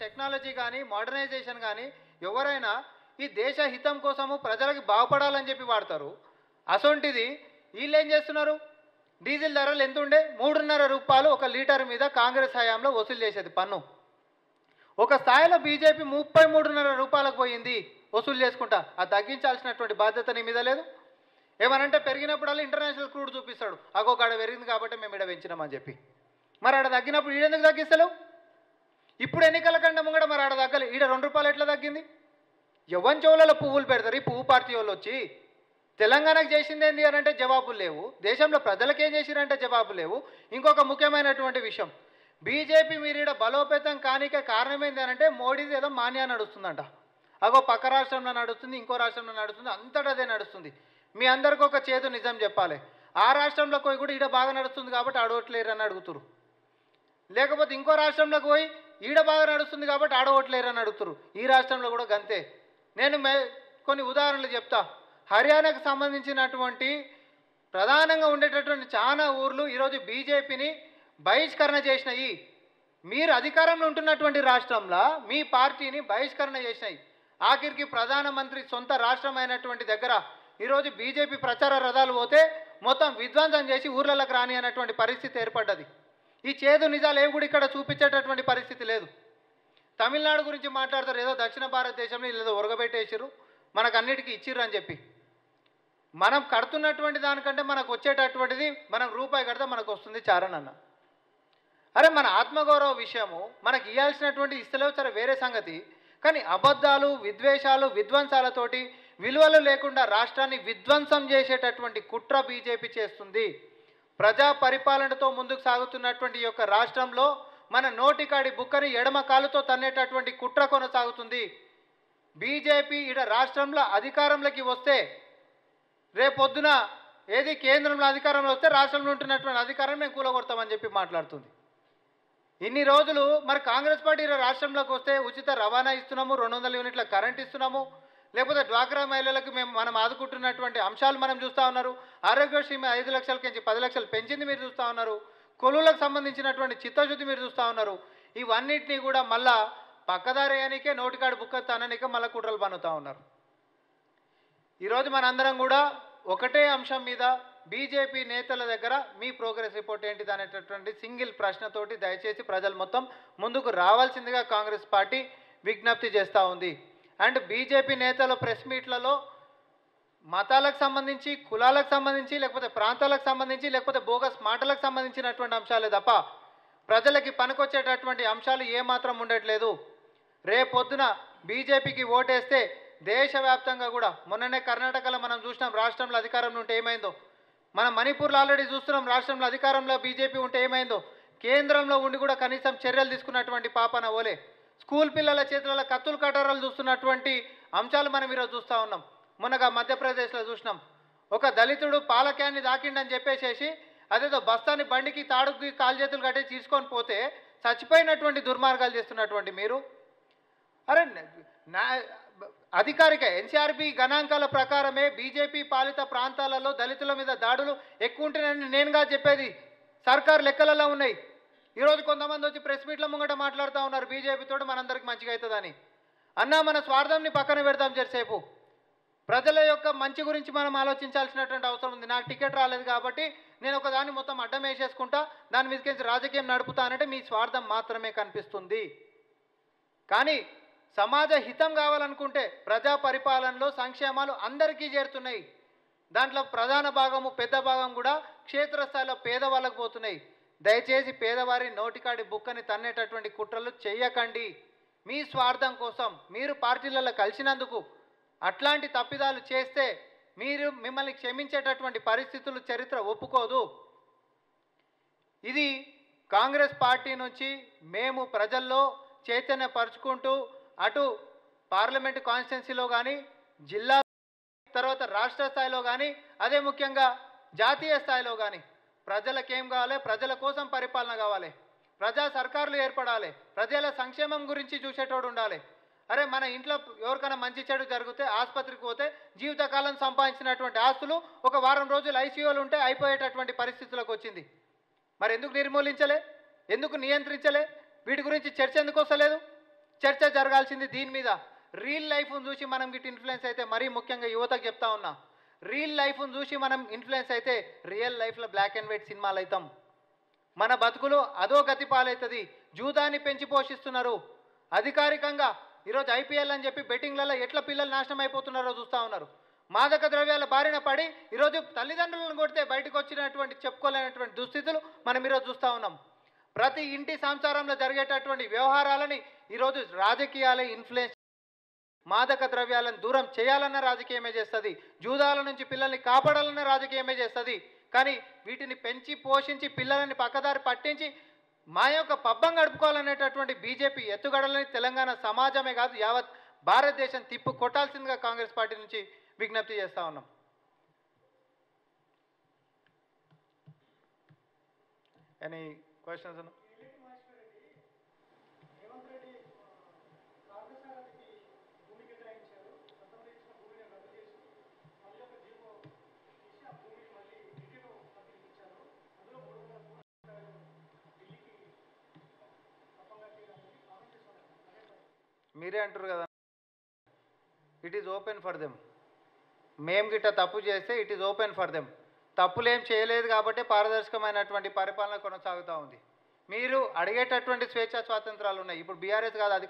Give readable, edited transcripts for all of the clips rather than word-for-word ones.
Technology కానీ modernisation కానీ ఎవరైనా ఈ దేశ హితం కోసము ప్రజలకు బాగుపడాలని చెప్పి వాడతారు. అసొంటిది వీళ్ళు ఏం చేస్తున్నారు? డీజిల్ ధరలు ఎంత ఉండే? 3.5 రూపాయలు ఒక లీటర్ మీద కాంగ్రెస్ హయాంలో వసూలు చేసేది పన్ను. ఒక స్థాయిలో బీజేపీ 33.5 రూపాయలకు పోయింది వసూలు చేసుకుంటా. అది తగ్గించాల్సినటువంటి బాధ్యత నీ మీద లేదు. ఏమనంటే పెరిగినప్పుడల్లా ఇంటర్నేషనల్ క్రూడ్ చూపిస్తాడు, అగో కాడ పెరిగింది కాబట్టి మేము ఈడ పెంచినామని చెప్పి. మరి ఆడ తగ్గినప్పుడు ఈడెందుకు తగ్గిస్తలేవు? ఇప్పుడు ఎన్నికల కంటే ముంగడ మరి ఆడ తగ్గలే, ఈడ 2 రూపాయలు ఎట్లా తగ్గింది? ఎవరి చెవులలో పువ్వులు పెడతారు ఈ పువ్వు పార్టీ వాళ్ళు వచ్చి. తెలంగాణకు చేసింది ఏంటి అని అంటే జవాబులు లేవు, దేశంలో ప్రజలకు ఏం చేసిరంటే జవాబులు లేవు. ఇంకొక ముఖ్యమైనటువంటి విషయం, బీజేపీ మీరు ఈడ బలోపేతం కానికే కారణమైంది అని అంటే మోడీది ఏదో మాన్యా నడుస్తుందంట. అగో పక్క రాష్ట్రంలో నడుస్తుంది, ఇంకో రాష్ట్రంలో నడుస్తుంది, అంతటా అదే నడుస్తుంది. మీ అందరికీ ఒక చేదు నిజం చెప్పాలి, ఆ రాష్ట్రంలోకి పోయి కూడా ఈడ బాగా నడుస్తుంది కాబట్టి ఆడోట్లేరు అని అడుగుతురు. లేకపోతే ఇంకో రాష్ట్రంలోకి పోయి ఈడ బాగా నడుస్తుంది కాబట్టి ఆడోట్లేరు అని అడుగుతురు. ఈ రాష్ట్రంలో కూడా గంతే. నేను కొన్ని ఉదాహరణలు చెప్తా. హర్యానాకు సంబంధించినటువంటి ప్రధానంగా ఉండేటటువంటి చాలా ఊర్లు ఈరోజు బీజేపీని బహిష్కరణ చేసినాయి. మీరు అధికారంలో ఉంటున్నటువంటి రాష్ట్రంలో మీ పార్టీని బహిష్కరణ చేసినాయి. ఆఖరికి ప్రధానమంత్రి సొంత రాష్ట్రం అయినటువంటి దగ్గర ఈరోజు బీజేపీ ప్రచార రథాలు పోతే మొత్తం విధ్వంసం చేసి ఊర్లలోకి రాని అన్నటువంటి పరిస్థితి ఏర్పడ్డది. ఈ చేదు నిజాలు ఏవి కూడా ఇక్కడ చూపించేటటువంటి పరిస్థితి లేదు. తమిళనాడు గురించి మాట్లాడతారు, ఏదో దక్షిణ భారతదేశంలో ఏదో ఒరగబెట్టేసారు, మనకు అన్నిటికీ ఇచ్చిర్రు అని చెప్పి. మనం కడుతున్నటువంటి దానికంటే మనకు వచ్చేటటువంటిది, మనం రూపాయి కడితే మనకు వస్తుంది చారనన్న. అరే మన ఆత్మగౌరవ విషయము మనకి ఇవ్వాల్సినటువంటి ఇస్తలేవు సరే వేరే సంగతి, కానీ అబద్ధాలు, విద్వేషాలు, విధ్వంసాలతోటి విలువలు లేకుండా రాష్ట్రాన్ని విధ్వంసం చేసేటటువంటి కుట్ర బీజేపీ చేస్తుంది. ప్రజా పరిపాలనతో ముందుకు సాగుతున్నటువంటి ఈ యొక్క రాష్ట్రంలో మన నోటికాడి బుక్కని ఎడమ కాలుతో తన్నేటటువంటి కుట్ర కొనసాగుతుంది. బీజేపీ ఈడ రాష్ట్రంలో అధికారంలోకి వస్తే రేపొద్దున ఏది కేంద్రంలో అధికారంలో వస్తే రాష్ట్రంలో ఉంటున్నటువంటి అధికారం మేము కూలగొడతామని చెప్పి మాట్లాడుతుంది. ఇన్ని రోజులు మరి కాంగ్రెస్ పార్టీ రాష్ట్రంలోకి వస్తే ఉచిత రవాణా ఇస్తున్నాము, 200 యూనిట్ల కరెంట్ ఇస్తున్నాము, లేకపోతే డ్వాక్రా మహిళలకు మనం ఆదుకుంటున్నటువంటి అంశాలు మనం చూస్తూ ఉన్నారు. ఆరోగ్యశ్రీ 5 లక్షలకి 10 లక్షలు పెంచింది మీరు చూస్తూ ఉన్నారు. కొలువులకు సంబంధించినటువంటి చిత్తశుద్ధి మీరు చూస్తూ ఉన్నారు. ఇవన్నిటినీ కూడా మళ్ళా పక్కదారేయానికే నోటికాడు బుక్క తననికే మళ్ళీ కుట్రలు పన్నుతూ ఉన్నారు. ఈరోజు మనందరం కూడా ఒకటే అంశం మీద బీజేపీ నేతల దగ్గర మీ ప్రోగ్రెస్ రిపోర్ట్ ఏంటిది అనేటటువంటి సింగిల్ ప్రశ్నతోటి దయచేసి ప్రజలు మొత్తం ముందుకు రావాల్సిందిగా కాంగ్రెస్ పార్టీ విజ్ఞప్తి చేస్తూ ఉంది. అండ్ బీజేపీ నేతల ప్రెస్ మీట్లలో మతాలకు సంబంధించి, కులాలకు సంబంధించి, లేకపోతే ప్రాంతాలకు సంబంధించి, లేకపోతే బోగస్ మాటలకు సంబంధించినటువంటి అంశాలే తప్ప ప్రజలకి పనికొచ్చేటటువంటి అంశాలు ఏమాత్రం ఉండట్లేదు. రేపొద్దున బీజేపీకి ఓటేస్తే దేశవ్యాప్తంగా కూడా, మొన్ననే కర్ణాటకలో మనం చూసినాం రాష్ట్రంలో అధికారంలో ఉంటే ఏమైందో, మనం మణిపూర్లో ఆల్రెడీ చూస్తున్నాం రాష్ట్రంలో అధికారంలో బీజేపీ ఉంటే ఏమైందో, కేంద్రంలో ఉండి కూడా కనీసం చర్యలు తీసుకున్నటువంటి పాపన ఓలే. స్కూల్ పిల్లల చేతులలో కత్తులు కటారాలు చూస్తున్నటువంటి అంశాలు మనం ఈరోజు చూస్తూ ఉన్నాం. మొన్నగా మధ్యప్రదేశ్లో చూసినాం, ఒక దళితుడు పాల క్యాన్ని దాకిండని చెప్పేసేసి అదేదో బస్తాన్ని బండికి తాడుకి కాలు చేతులు కట్టేసి తీసుకొని పోతే చచ్చిపోయినటువంటి దుర్మార్గాలు చేస్తున్నటువంటి మీరు. అరే అధికారిక ఎన్సీఆర్బీ గణాంకాల ప్రకారమే బీజేపీ పాలిత ప్రాంతాలలో దళితుల మీద దాడులు ఎక్కువ ఉంటేనని నేనుగా చెప్పేది సర్కారు లెక్కలలో ఉన్నాయి. ఈరోజు కొంతమంది వచ్చి ప్రెస్ మీట్ల ముంగట మాట్లాడుతూ ఉన్నారు బీజేపీతో మనందరికి మంచిగా అవుతుందని. అన్నా మన స్వార్థంని పక్కన పెడతాం జరసేపు, ప్రజల యొక్క మంచి గురించి మనం ఆలోచించాల్సినటువంటి అవసరం ఉంది. నాకు టికెట్ రాలేదు కాబట్టి నేను ఒక దాన్ని మొత్తం అడ్డం వేసేసుకుంటా, దాని మీదకి రాజకీయం నడుపుతానంటే మీ స్వార్థం మాత్రమే కనిపిస్తుంది. కానీ సమాజ హితం కావాలనుకుంటే ప్రజా పరిపాలనలో సంక్షేమాలు అందరికీ చేరుతున్నాయి. దాంట్లో ప్రధాన భాగము, పెద్ద భాగం కూడా క్షేత్రస్థాయిలో పేదవాళ్ళకు పోతున్నాయి. దయచేసి పేదవారి నోటికాడి బుక్కని తన్నేటటువంటి కుట్రలు చేయకండి. మీ స్వార్థం కోసం మీరు పార్టీలలో కలిసినందుకు అట్లాంటి తప్పిదాలు చేస్తే మిమ్మల్ని క్షమించేటటువంటి పరిస్థితులు చరిత్ర ఒప్పుకోదు. ఇది కాంగ్రెస్ పార్టీ నుంచి మేము ప్రజల్లో చైతన్యపరుచుకుంటూ అటు పార్లమెంటు కాన్స్టిట్యున్సీలో కానీ, జిల్లా తర్వాత రాష్ట్ర స్థాయిలో కానీ, అదే ముఖ్యంగా జాతీయ స్థాయిలో కానీ ప్రజలకేం కావాలి, ప్రజల కోసం పరిపాలన కావాలి, ప్రజా సర్కారులు ఏర్పడాలి, ప్రజల సంక్షేమం గురించి చూసేటోడు ఉండాలి. అరే మన ఇంట్లో ఎవరికైనా మంచి చెడు జరిగితే ఆసుపత్రికి పోతే జీవితకాలం సంపాదించినటువంటి ఆస్తులు ఒక వారం రోజులు ఐసీయూలు ఉంటే అయిపోయేటటువంటి పరిస్థితులకు వచ్చింది. మరి ఎందుకు నిర్మూలించలే, ఎందుకు నియంత్రించలే, వీటి గురించి చర్చ ఎందుకు వస్తలేదు? చర్చ జరగాల్సింది దీని మీద. రియల్ లైఫ్ను చూసి మనం గిట్ ఇన్ఫ్లుయెన్స్ అయితే, మరీ ముఖ్యంగా యువతకు చెప్తా ఉన్నా, రియల్ లైఫ్ను చూసి మనం ఇన్ఫ్లుయెన్స్ అయితే రియల్ లైఫ్లో బ్లాక్ అండ్ వైట్ సినిమాలు అవుతాం. మన బతుకులు అదో గతి పాలవుతుంది. జూదాన్ని పెంచి పోషిస్తున్నారు అధికారికంగా. ఈరోజు ఐపీఎల్ అని చెప్పి బెట్టింగ్లలో ఎట్లా పిల్లలు నాశనం అయిపోతున్నారో చూస్తూ ఉన్నారు. మాదక ద్రవ్యాల బారిన పడి ఈరోజు తల్లిదండ్రులను కొడితే బయటకు వచ్చినటువంటి చెప్పుకోలేనటువంటి దుస్థితులు మనం ఈరోజు చూస్తూ ఉన్నాం. ప్రతి ఇంటి సంసారంలో జరిగేటటువంటి వ్యవహారాలని ఈరోజు రాజకీయాలే ఇన్ఫ్లుయెన్స్. మాదక ద్రవ్యాలను దూరం చేయాలన్న రాజకీయమే చేస్తుంది, జూదాల నుంచి పిల్లల్ని కాపాడాలన్న రాజకీయమే చేస్తుంది. కానీ వీటిని పెంచి పోషించి పిల్లలని పక్కదారి పట్టించి మా యొక్క పబ్బం గడుపుకోవాలనేటటువంటి బీజేపీ ఎత్తుగడలని తెలంగాణ సమాజమే కాదు యావత్ భారతదేశం తిప్పు కొట్టాల్సిందిగా కాంగ్రెస్ పార్టీ నుంచి విజ్ఞప్తి చేస్తూ ఉన్నాం. Any questions? మీరే అంటారు కదా, it is open for them. మేము గిట్ట తప్పు చేస్తే it is open for them. తప్పులేం చేయలేదు కాబట్టి పారదర్శకమైనటువంటి పరిపాలన కొనసాగుతూ ఉంది. మీరు అడిగేటటువంటి స్వేచ్ఛ స్వాతంత్రాలు ఉన్నాయి. ఇప్పుడు బీఆర్ఎస్ కాదు, అది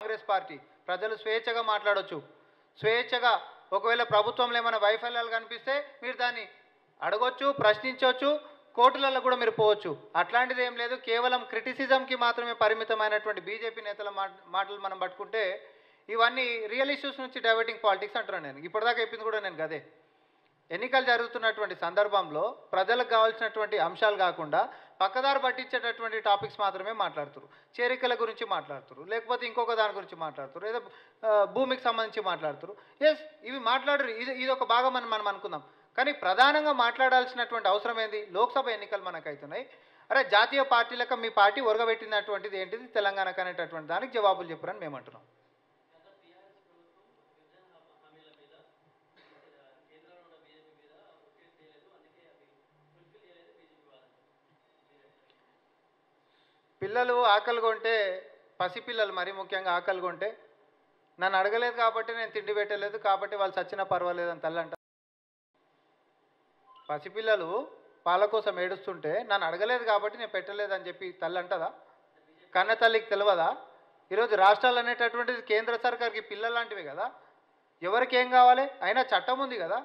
కాంగ్రెస్ పార్టీ. ప్రజలు స్వేచ్ఛగా మాట్లాడవచ్చు, స్వేచ్ఛగా. ఒకవేళ ప్రభుత్వంలో ఏమైనా వైఫల్యాలు కనిపిస్తే మీరు దాన్ని అడగొచ్చు, ప్రశ్నించవచ్చు, కోర్టులలో కూడా మీరు పోవచ్చు. అట్లాంటిది ఏం లేదు. కేవలం క్రిటిసిజంకి మాత్రమే పరిమితమైనటువంటి బీజేపీ నేతల మాటలు మనం పట్టుకుంటే ఇవన్నీ రియల్ ఇష్యూస్ నుంచి డైవర్టింగ్ పాలిటిక్స్ అంటున్నాను నేను. ఇప్పటిదాకా చెప్పింది కూడా నేను గదే. ఎన్నికలు జరుగుతున్నటువంటి సందర్భంలో ప్రజలకు కావాల్సినటువంటి అంశాలు కాకుండా పక్కదారి పట్టించేటటువంటి టాపిక్స్ మాత్రమే మాట్లాడుతారు. చేరికల గురించి మాట్లాడుతారు, లేకపోతే ఇంకొక దాని గురించి మాట్లాడుతారు, ఏదో భూమికి సంబంధించి మాట్లాడుతారు. ఎస్, ఇవి మాట్లాడరు, ఇది ఒక భాగం అని మనం అనుకుందాం. కానీ ప్రధానంగా మాట్లాడాల్సినటువంటి అవసరం ఏంది? లోక్సభ ఎన్నికలు మనకు అవుతున్నాయి. అరే, జాతీయ పార్టీలకు మీ పార్టీ ఒరగబెట్టినటువంటిది ఏంటిది తెలంగాణకు అనేటటువంటి దానికి జవాబులు చెప్పారని మేము అంటున్నాం. పిల్లలు ఆకలి కొంటే, పసిపిల్లలు మరీ ముఖ్యంగా ఆకలి కొంటే, నన్ను అడగలేదు కాబట్టి నేను తిండి పెట్టలేదు కాబట్టి వాళ్ళు చచ్చినా పర్వాలేదు అని తల్లి అంట. పసిపిల్లలు పాల కోసం ఏడుస్తుంటే నన్ను అడగలేదు కాబట్టి నేను పెట్టలేదని చెప్పి తల్లి అంటదా? కన్న తల్లికి తెలియదా? ఈరోజు రాష్ట్రాలు అనేటటువంటిది కేంద్ర సర్కార్కి పిల్లలు లాంటివి కదా. ఎవరికి ఏం కావాలి? అయినా చట్టం ఉంది కదా,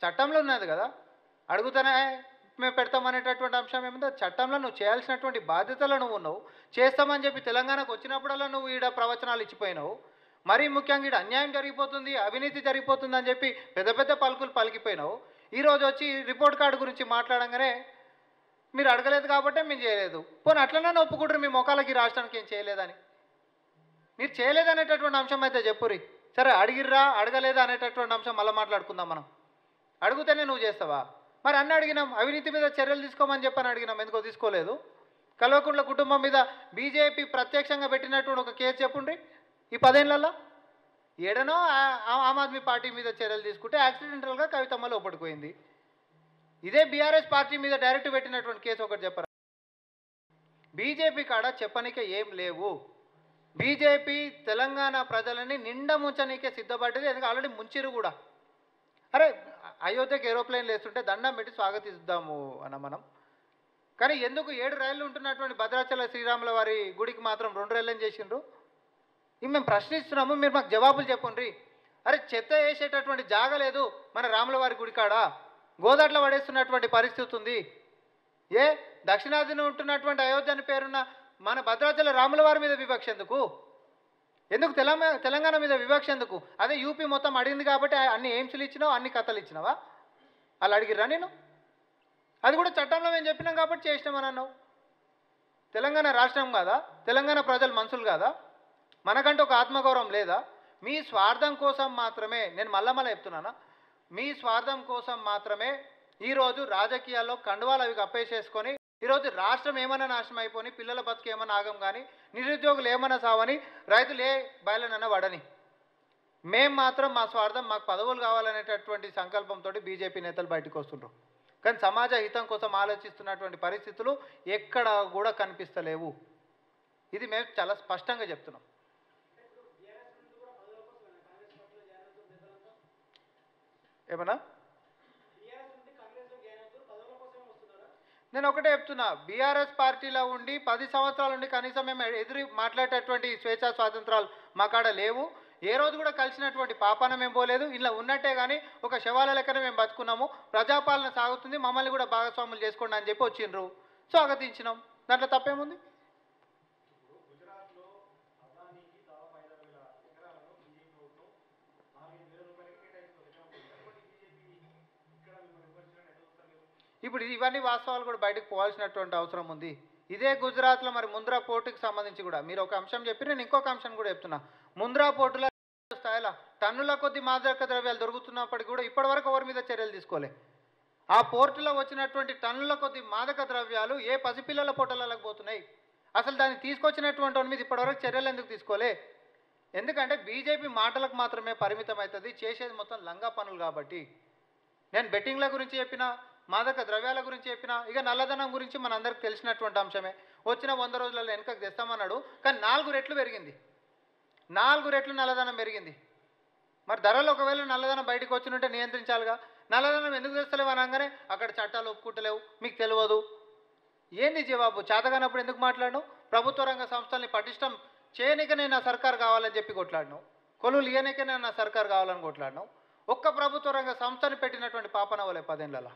చట్టంలో ఉన్నది కదా. అడుగుతానే మేము పెడతామనేటటువంటి అంశం ఏముందో చట్టంలో నువ్వు చేయాల్సినటువంటి బాధ్యతలు నువ్వు ఉన్నావు. చేస్తామని చెప్పి తెలంగాణకు వచ్చినప్పుడల్లా నువ్వు ఈడ ప్రవచనాలు ఇచ్చిపోయినావు. మరీ ముఖ్యంగా ఈడ అన్యాయం జరిగిపోతుంది, అవినీతి జరిగిపోతుంది అని చెప్పి పెద్ద పెద్ద పలుకులు పలికిపోయినావు. ఈరోజు వచ్చి రిపోర్ట్ కార్డు గురించి మాట్లాడంగానే మీరు అడగలేదు కాబట్టి మేము చేయలేదు. పోనీ అట్లనే ఒప్పుకుంటారు మీ మొఖాలకి రాష్ట్రానికి ఏం చేయలేదని. మీరు చేయలేదనేటటువంటి అంశం అయితే చెప్పురి. సరే, అడిగిర్రా అడగలేదా అనేటటువంటి అంశం మళ్ళీ మాట్లాడుకుందాం మనం. అడిగితేనే నువ్వు చేస్తావా? మరి అన్నీ అడిగినాం, అవినీతి మీద చర్యలు తీసుకోమని చెప్పని అడిగినాం, ఎందుకో తీసుకోలేదు. కల్వకుంట్ల కుటుంబం మీద బీజేపీ ప్రత్యక్షంగా పెట్టినటువంటి ఒక కేసు చెప్పుండ్రి. ఈ 10 ఏళ్లలో ఏడనో ఆమ్ ఆద్మీ పార్టీ మీద చర్యలు తీసుకుంటే యాక్సిడెంటల్గా కవితమ్మ లోపడిపోయింది. ఇదే బీఆర్ఎస్ పార్టీ మీద డైరెక్ట్ పెట్టినటువంటి కేసు ఒకటి చెప్పరా? బీజేపీ కాడ చెప్పనికే ఏం లేవు. బీజేపీ తెలంగాణ ప్రజలని నిండా ముంచనీకే సిద్ధపడ్డది. ఎందుకంటే ఆల్రెడీ ముంచిరు కూడా. అరే, అయోధ్యకి ఏరోప్లేన్లు వేస్తుంటే దండం పెట్టి స్వాగతిద్దాము అన్న మనం. కానీ ఎందుకు 7 రైళ్లు ఉంటున్నటువంటి భద్రాచల శ్రీరాముల వారి గుడికి మాత్రం 2 రైళ్ళని చేసిండ్రు? ఇవి మేము ప్రశ్నిస్తున్నాము, మీరు మాకు జవాబులు చెప్పండి. అరే, చెత్త వేసేటటువంటి జాగ లేదు మన రాముల వారి గుడి కాడ, గోదాట్లో పడేస్తున్నటువంటి పరిస్థితి ఉంది. ఏ దక్షిణాదిని ఉంటున్నటువంటి అయోధ్య అని పేరున్న మన భద్రాచల రాముల వారి మీద వివక్ష ఎందుకు? ఎందుకు తెలంగాణ మీద వివక్ష ఎందుకు? అదే యూపీ మొత్తం అడిగింది కాబట్టి అన్ని ఎయిమ్స్లు ఇచ్చినావు, అన్ని కథలు ఇచ్చినావా? వాళ్ళు అడిగిర్రా నేను? అది కూడా చట్టంలో మేము చెప్పినాం కాబట్టి చేసినామని అన్నావు. తెలంగాణ రాష్ట్రం కాదా? తెలంగాణ ప్రజలు మనుషులు కాదా? మనకంటే ఒక ఆత్మగౌరవం లేదా? మీ స్వార్థం కోసం మాత్రమే, నేను మళ్ళా చెప్తున్నానా, మీ స్వార్థం కోసం మాత్రమే ఈరోజు రాజకీయాల్లో కండువాలు అవి కప్పేసేసుకొని ఈరోజు రాష్ట్రం ఏమైనా నాశనం అయిపోయి, పిల్లల బతుకు ఏమైనా ఆగం కానీ, నిరుద్యోగులు ఏమైనా సావని, రైతులు ఏ బయలునన్నా వడని. మేము మాత్రం మా స్వార్థం, మాకు పదవులు కావాలనేటటువంటి సంకల్పంతో బీజేపీ నేతలు బయటకు వస్తుండ్రు. కానీ సమాజ హితం కోసం ఆలోచిస్తున్నటువంటి పరిస్థితులు ఎక్కడ కూడా కనిపిస్తలేవు. ఇది మేము చాలా స్పష్టంగా చెప్తున్నాం. ఏమన్నా నేను ఒకటే చెప్తున్నా, బీఆర్ఎస్ పార్టీలో ఉండి 10 సంవత్సరాల నుండి కనీసం మేము ఎదురు మాట్లాడేటటువంటి స్వేచ్ఛా స్వాతంత్రాలు మా కాడ లేవు. ఏ రోజు కూడా కలిసినటువంటి పాపాన మేము పోలేదు. ఇలా ఉన్నట్టే కానీ ఒక శవాల లెక్కన మేము బతుకున్నాము. ప్రజాపాలన సాగుతుంది, మమ్మల్ని కూడా భాగస్వాములు చేసుకోండి అని చెప్పి వచ్చిండ్రు, స్వాగతించినాం. దాంట్లో తప్పేముంది? ఇప్పుడు ఇవన్నీ వాస్తవాలు కూడా బయటకు పోవాల్సినటువంటి అవసరం ఉంది. ఇదే గుజరాత్లో మరి ముంద్రా పోర్టుకి సంబంధించి కూడా మీరు ఒక అంశం చెప్పి నేను ఇంకొక అంశం కూడా చెప్తున్నా. ముంద్రా పోర్టులో స్థాయిలో టన్నుల కొద్ది మాదక ద్రవ్యాలు దొరుకుతున్నప్పటికీ కూడా ఇప్పటివరకు ఎవరి మీద చర్యలు తీసుకోలే. ఆ పోర్టులో వచ్చినటువంటి టన్నుల కొద్ది మాదక ద్రవ్యాలు ఏ పసిపిల్లల పొట్టలకు పోతున్నాయి? అసలు దాన్ని తీసుకొచ్చినటువంటి వాడి మీద ఇప్పటివరకు చర్యలు ఎందుకు తీసుకోలే? ఎందుకంటే బీజేపీ మాటలకు మాత్రమే పరిమితం అవుతుంది, చేసేది మొత్తం లంగా పనులు. కాబట్టి నేను బెట్టింగ్ల గురించి చెప్పినా, మాదక ద్రవ్యాల గురించి చెప్పినా, ఇక నల్లధనం గురించి మనందరికి తెలిసినటువంటి అంశమే. వచ్చిన 100 రోజులలో వెనుకకు తెస్తామన్నాడు, కానీ 4 రెట్లు పెరిగింది. 4 రెట్లు నల్లధనం పెరిగింది. మరి ధరలు ఒకవేళ నల్లధనం బయటకు వచ్చినుంటే నియంత్రించాలిగా. నల్లధనం ఎందుకు తెస్తలేవు అనగానే అక్కడ చట్టాలు ఒప్పుకుంటలేవు, మీకు తెలియదు. ఏంది జవాబు? చేతగానప్పుడు ఎందుకు మాట్లాడను? ప్రభుత్వ రంగ సంస్థల్ని పటిష్టం చేయనికనే నా సర్కారు కావాలని చెప్పి కొట్లాడినావు, కొలువులు ఇయనికనే నా సర్కారు కావాలని కొట్లాడినావు. ఒక్క ప్రభుత్వ రంగ సంస్థని పెట్టినటువంటి పాపనవలే 10 ఏళ్లలో.